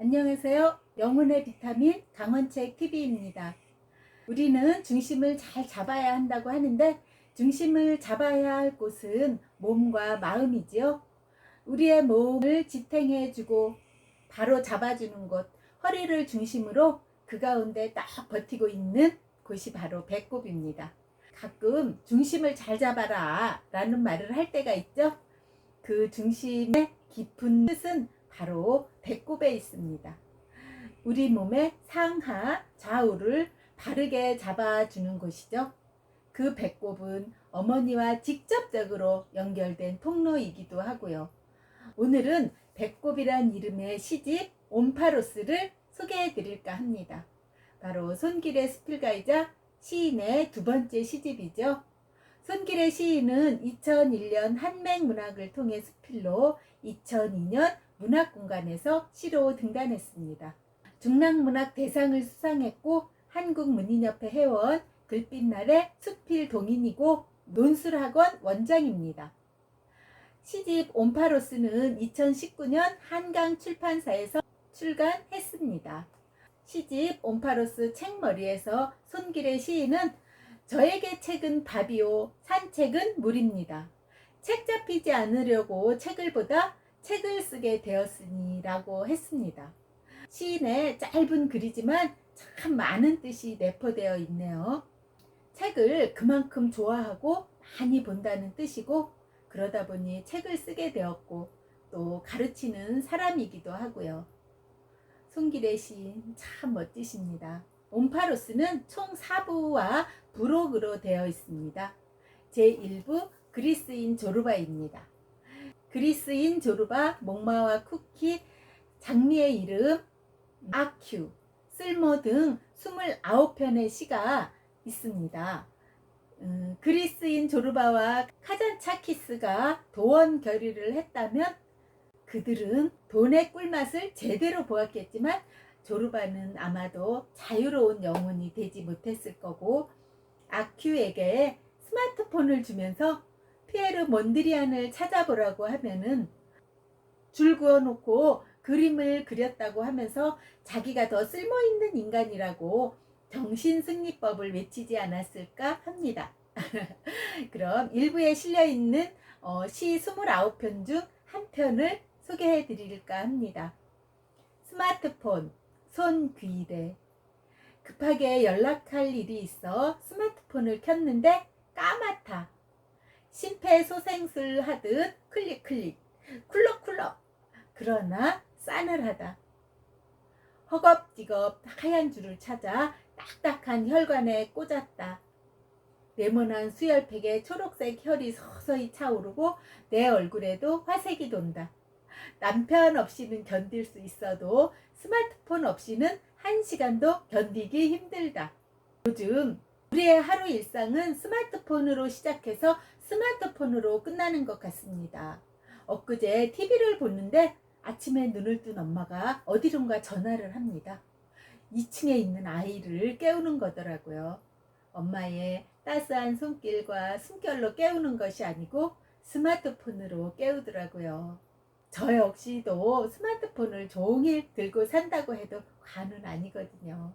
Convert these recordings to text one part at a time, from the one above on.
안녕하세요. 영혼의 비타민 강원책 TV입니다. 우리는 중심을 잘 잡아야 한다고 하는데 중심을 잡아야 할 곳은 몸과 마음이지요. 우리의 몸을 지탱해주고 바로 잡아주는 곳, 허리를 중심으로 그 가운데 딱 버티고 있는 곳이 바로 배꼽입니다. 가끔 중심을 잘 잡아라 라는 말을 할 때가 있죠. 그 중심의 깊은 뜻은 바로 배꼽에 있습니다. 우리 몸의 상하, 좌우를 바르게 잡아주는 곳이죠. 그 배꼽은 어머니와 직접적으로 연결된 통로이기도 하고요. 오늘은 배꼽이란 이름의 시집 옴파로스를 소개해 드릴까 합니다. 바로 손길의 수필가이자 시인의 두 번째 시집이죠. 손길의 시인은 2001년 한맹문학을 통해 수필로 2002년 문학공간에서 시로 등단했습니다. 중랑문학 대상을 수상했고 한국문인협회 회원, 글빛날의 수필 동인이고 논술학원 원장입니다. 시집 옴파로스는 2019년 한강출판사에서 출간했습니다. 시집 옴파로스 책머리에서 손길의 시인은 저에게 책은 밥이요 산책은 물입니다. 책 잡히지 않으려고 책을 보다 책을 쓰게 되었으니 라고 했습니다. 시인의 짧은 글이지만 참 많은 뜻이 내포되어 있네요. 책을 그만큼 좋아하고 많이 본다는 뜻이고 그러다 보니 책을 쓰게 되었고 또 가르치는 사람이기도 하고요. 손길의 시인 참 멋지십니다. 옴파로스는 총 4부와 부록으로 되어 있습니다. 제1부 그리스인 조르바입니다. 그리스인 조르바, 목마와 쿠키, 장미의 이름, 아큐, 쓸모 등 29편의 시가 있습니다. 그리스인 조르바와 카잔차키스가 도원 결의를 했다면 그들은 돈의 꿀맛을 제대로 보았겠지만 조르바는 아마도 자유로운 영혼이 되지 못했을 거고 아큐에게 스마트폰을 주면서 피에르 몬드리안을 찾아보라고 하면은 줄 그어놓고 그림을 그렸다고 하면서 자기가 더 쓸모있는 인간이라고 정신승리법을 외치지 않았을까 합니다. 그럼 일부에 실려있는 시 29편 중 한 편을 소개해 드릴까 합니다. 스마트폰, 손귀래. 급하게 연락할 일이 있어 스마트폰을 켰는데 까맣다. 심폐소생술 하듯 클릭 쿨럭 그러나 싸늘하다. 허겁지겁 하얀 줄을 찾아 딱딱한 혈관에 꽂았다. 네모난 수혈팩에 초록색 혈이 서서히 차오르고 내 얼굴에도 화색이 돈다. 남편 없이는 견딜 수 있어도 스마트폰 없이는 1시간도 견디기 힘들다. 요즘 우리의 하루 일상은 스마트폰으로 시작해서 스마트폰으로 끝나는 것 같습니다. 엊그제 TV를 보는데 아침에 눈을 뜬 엄마가 어디론가 전화를 합니다. 2층에 있는 아이를 깨우는 거더라고요. 엄마의 따스한 손길과 숨결로 깨우는 것이 아니고 스마트폰으로 깨우더라고요. 저 역시도 스마트폰을 종일 들고 산다고 해도 과는 아니거든요.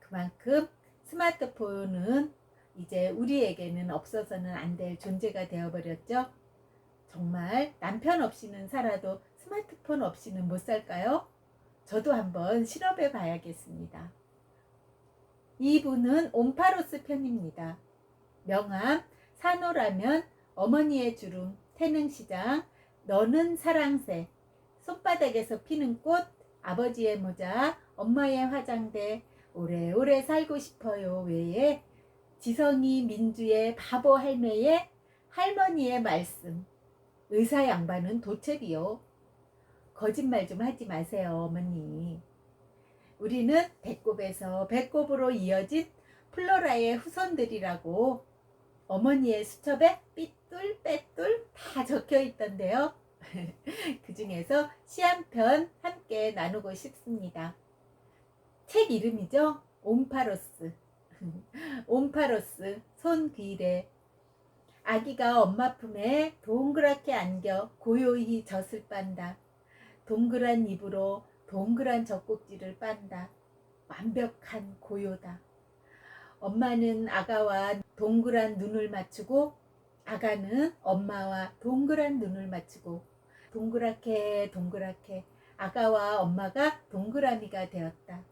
그만큼 스마트폰은 이제 우리에게는 없어서는 안 될 존재가 되어버렸죠. 정말 남편 없이는 살아도 스마트폰 없이는 못 살까요? 저도 한번 실험해 봐야겠습니다. 2부는 옴파로스 편입니다. 명함, 산호라면, 어머니의 주름, 태능시장, 너는 사랑새, 손바닥에서 피는 꽃, 아버지의 모자, 엄마의 화장대, 오래오래 살고 싶어요 외에 지성이 민주의 바보 할매의 할머니의 말씀, 의사 양반은 도채비요. 거짓말 좀 하지 마세요 어머니. 우리는 배꼽에서 배꼽으로 이어진 플로라의 후손들이라고 어머니의 수첩에 삐뚤빼뚤 다 적혀 있던데요. 그 중에서 시 한 편 함께 나누고 싶습니다. 책 이름이죠. 옴파로스. 옴파로스 손귀래. 아기가 엄마 품에 동그랗게 안겨 고요히 젖을 빤다. 동그란 입으로 동그란 젖꼭지를 빤다. 완벽한 고요다. 엄마는 아가와 동그란 눈을 맞추고 아가는 엄마와 동그란 눈을 맞추고 동그랗게 동그랗게 아가와 엄마가 동그라미가 되었다.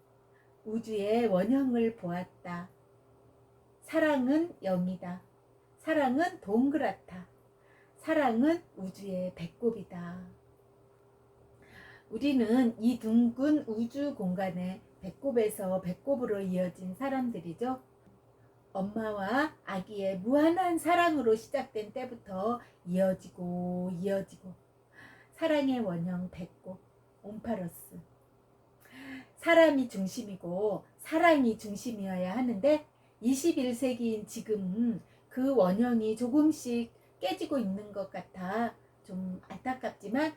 우주의 원형을 보았다. 사랑은 0이다. 사랑은 동그랗다. 사랑은 우주의 배꼽이다. 우리는 이 둥근 우주 공간에 배꼽에서 배꼽으로 이어진 사람들이죠. 엄마와 아기의 무한한 사랑으로 시작된 때부터 이어지고 사랑의 원형 배꼽 옴파로스. 사람이 중심이고 사랑이 중심이어야 하는데 21세기인 지금 그 원형이 조금씩 깨지고 있는 것 같아 좀 안타깝지만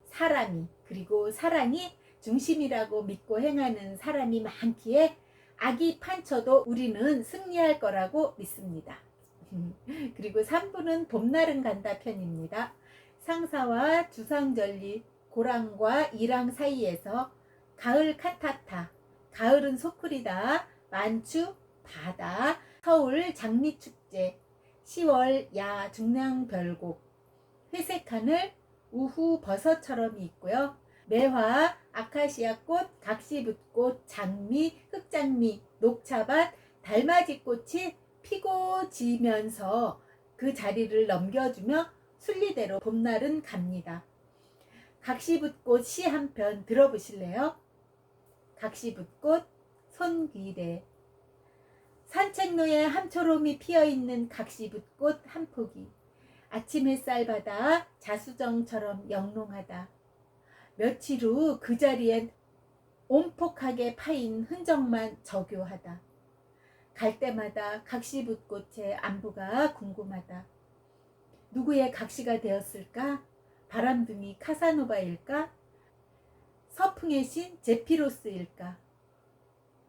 사람이 그리고 사랑이 중심이라고 믿고 행하는 사람이 많기에 악이 판쳐도 우리는 승리할 거라고 믿습니다. 그리고 3부는 봄날은 간다 편입니다. 상사와 주상절리 고랑과 이랑 사이에서 가을 칸타타, 가을은 소풀이다, 만추, 바다, 서울 장미축제, 10월 야 중랑별곡, 회색 하늘, 우후 버섯처럼이 있고요. 매화, 아카시아꽃, 각시붓꽃, 장미, 흑장미, 녹차밭, 달맞이꽃이 피고 지면서 그 자리를 넘겨주며 순리대로 봄날은 갑니다. 각시붓꽃 시 한 편 들어보실래요? 각시붓꽃 손길에 산책로에 함초롬이 피어있는 각시붓꽃 한 포기 아침 햇살 받아 자수정처럼 영롱하다. 며칠 후 그 자리엔 온폭하게 파인 흔적만 저교하다. 갈 때마다 각시붓꽃의 안부가 궁금하다. 누구의 각시가 되었을까? 바람둥이 카사노바일까? 서풍의 신 제피로스일까?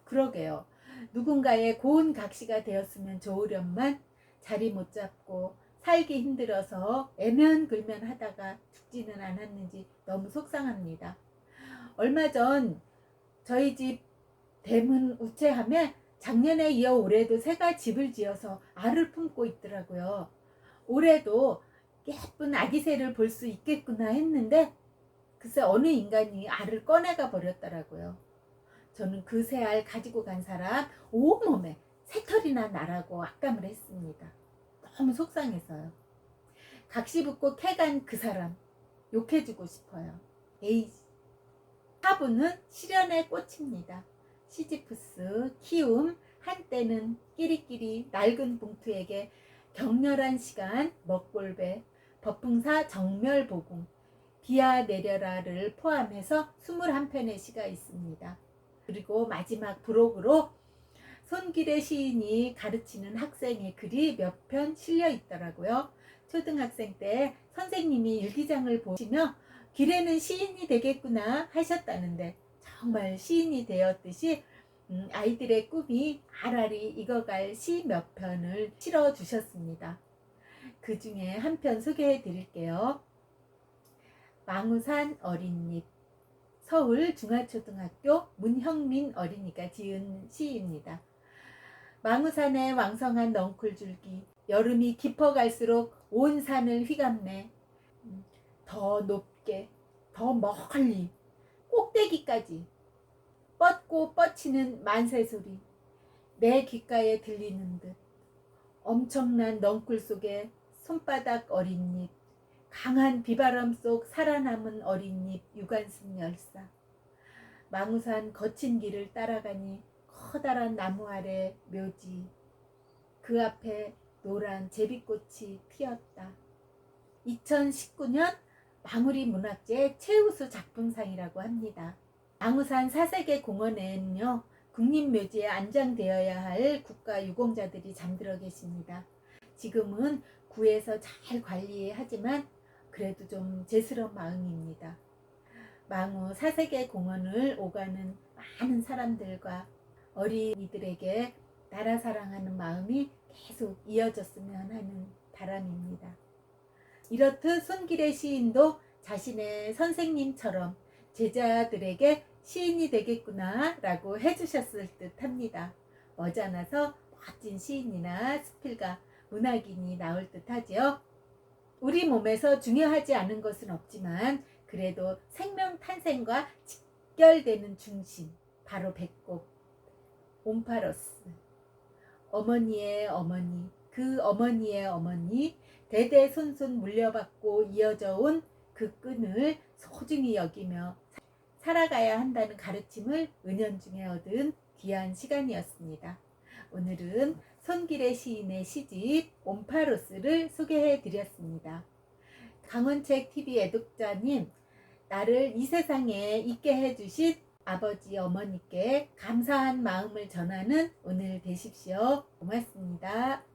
그러게요. 누군가의 고운 각시가 되었으면 좋으련만 자리 못 잡고 살기 힘들어서 애면글면 하다가 죽지는 않았는지 너무 속상합니다. 얼마 전 저희 집 대문 우체함에 작년에 이어 올해도 새가 집을 지어서 알을 품고 있더라고요. 올해도 예쁜 아기 새를 볼 수 있겠구나 했는데 글쎄 어느 인간이 알을 꺼내가 버렸더라고요. 저는 그 새 알 가지고 간 사람 온몸에 새털이나 나라고 악감을 했습니다. 너무 속상해서요. 각시붓고 캐간 그 사람 욕해주고 싶어요. 에이. 화분은 시련의 꽃입니다. 시지프스, 키움, 한때는 끼리끼리 낡은 봉투에게 격렬한 시간, 먹골배, 법흥사 정멸보궁, 비야 내려라를 포함해서 21편의 시가 있습니다. 그리고 마지막 부록으로 손길의 시인이 가르치는 학생의 글이 몇 편 실려 있더라고요. 초등학생 때 선생님이 일기장을 보시며 길에는 시인이 되겠구나 하셨다는데 정말 시인이 되었듯이 아이들의 꿈이 알알이 익어갈 시 몇 편을 실어 주셨습니다. 그 중에 한 편 소개해 드릴게요. 망우산 어린잎, 서울 중화초등학교 문형민 어린이가 지은 시입니다. 망우산의 왕성한 넝쿨줄기, 여름이 깊어갈수록 온 산을 휘감네. 더 높게, 더 멀리, 꼭대기까지 뻗고 뻗치는 만새소리, 내 귓가에 들리는 듯. 엄청난 넝쿨 속에 손바닥 어린잎, 강한 비바람 속 살아남은 어린잎 유관순 열사. 망우산 거친 길을 따라가니 커다란 나무 아래 묘지, 그 앞에 노란 제비꽃이 피었다. 2019년 망우리 문학제 최우수 작품상이라고 합니다. 망우산 사색의 공원에는요, 국립묘지에 안장되어야 할 국가유공자들이 잠들어 계십니다. 지금은 구에서 잘 관리하지만 그래도 좀 죄스러운 마음입니다. 망우 사색의 공원을 오가는 많은 사람들과 어린이들에게 나라 사랑하는 마음이 계속 이어졌으면 하는 바람입니다. 이렇듯 손길의 시인도 자신의 선생님처럼 제자들에게 시인이 되겠구나 라고 해주셨을 듯 합니다. 머지않아서 멋진 시인이나 수필가, 문학인이 나올 듯 하지요. 우리 몸에서 중요하지 않은 것은 없지만 그래도 생명 탄생과 직결되는 중심, 바로 배꼽, 옴파로스. 어머니의 어머니, 그 어머니의 어머니, 대대손손 물려받고 이어져 온 그 끈을 소중히 여기며 살아가야 한다는 가르침을 은연중에 얻은 귀한 시간이었습니다. 오늘은 손길의 시인의 시집 옴파로스를 소개해 드렸습니다. 강원책TV 애독자님, 나를 이 세상에 있게 해주신 아버지 어머니께 감사한 마음을 전하는 오늘 되십시오. 고맙습니다.